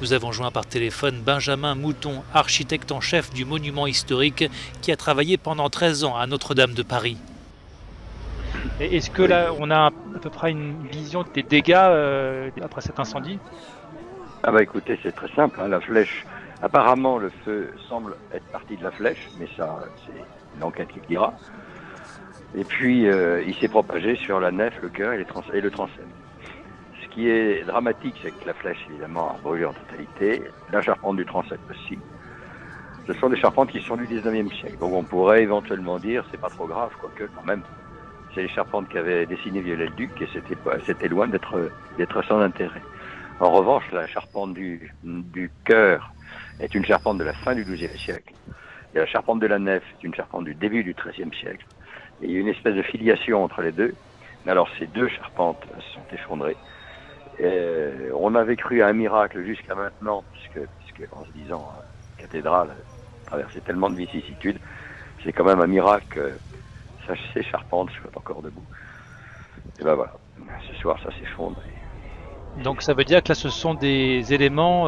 Nous avons joint par téléphone Benjamin Mouton, architecte en chef du monument historique, qui a travaillé pendant 13 ans à Notre-Dame de Paris. Et est-ce que Oui. là, on a à peu près une vision des dégâts après cet incendie? Ah bah écoutez, c'est très simple, hein, la flèche. Apparemment, le feu semble être parti de la flèche, mais ça, c'est l'enquête qui le dira. Et puis, il s'est propagé sur la nef, le chœur et le transept. Ce qui est dramatique, c'est que la flèche, évidemment, a brûlé en totalité. La charpente du transept aussi. Ce sont des charpentes qui sont du 19e siècle. Donc on pourrait éventuellement dire, c'est pas trop grave, quoique quand même. C'est les charpentes qu'avait dessiné Viollet-le-Duc et c'était loin d'être sans intérêt. En revanche, la charpente du chœur est une charpente de la fin du XIIe siècle. Et la charpente de la nef est une charpente du début du XIIIe siècle. Et il y a une espèce de filiation entre les deux. Alors ces deux charpentes se sont effondrées. Et on avait cru à un miracle jusqu'à maintenant, puisque en se disant, la cathédrale traversait tellement de vicissitudes, c'est quand même un miracle que ces charpentes soient encore debout. Et ben voilà, ce soir ça s'effondre. Donc ça veut dire que là, ce sont des éléments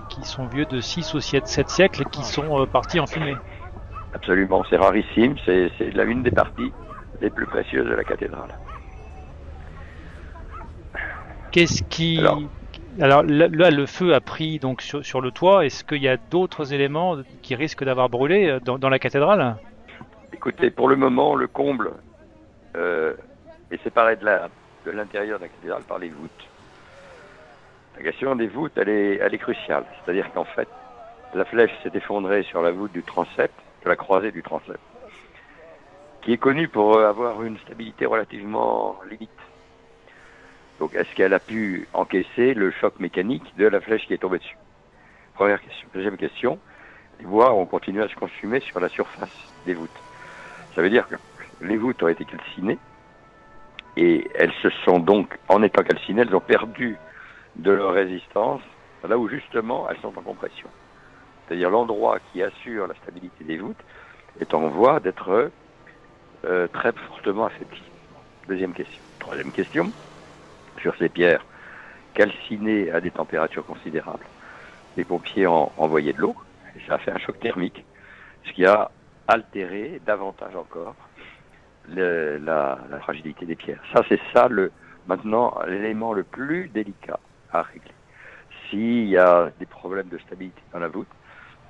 qui sont vieux de 6 ou 7 siècles et qui sont partis en fumée. Absolument, c'est rarissime, c'est une des parties les plus précieuses de la cathédrale. Qu'est-ce qui... Alors là, le feu a pris donc sur le toit. Est-ce qu'il y a d'autres éléments qui risquent d'avoir brûlé dans la cathédrale? Écoutez, pour le moment, le comble est séparé de l'intérieur de la cathédrale par les voûtes. La question des voûtes, elle est cruciale. C'est-à-dire qu'en fait, la flèche s'est effondrée sur la voûte du transept, de la croisée du transept, qui est connue pour avoir une stabilité relativement limite. Donc, est-ce qu'elle a pu encaisser le choc mécanique de la flèche qui est tombée dessus? Première question. Deuxième question, les bois ont continué à se consumer sur la surface des voûtes. Ça veut dire que les voûtes ont été calcinées et elles se sont donc, en étant calcinées, elles ont perdu de leur résistance là où justement elles sont en compression. C'est-à-dire l'endroit qui assure la stabilité des voûtes est en voie d'être très fortement affaibli. Deuxième question. Troisième question, sur ces pierres calcinées à des températures considérables, les pompiers ont envoyé de l'eau et ça a fait un choc thermique, ce qui a altéré davantage encore la fragilité des pierres. Ça, c'est ça maintenant l'élément le plus délicat à régler. S'il y a des problèmes de stabilité dans la voûte,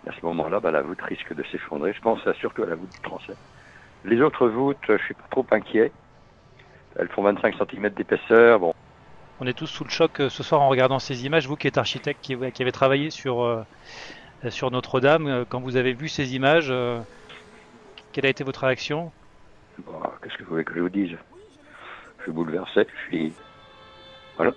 à ce moment-là, la voûte risque de s'effondrer. Je pense surtout à la voûte du transept. Les autres voûtes, je suis pas trop inquiet. Elles font 25 cm d'épaisseur. Bon. On est tous sous le choc ce soir en regardant ces images. Vous qui êtes architecte, qui avez travaillé sur Notre-Dame, quand vous avez vu ces images, quelle a été votre réaction? Bon, qu'est-ce que vous voulez que je vous dise? Je suis bouleversé. Voilà.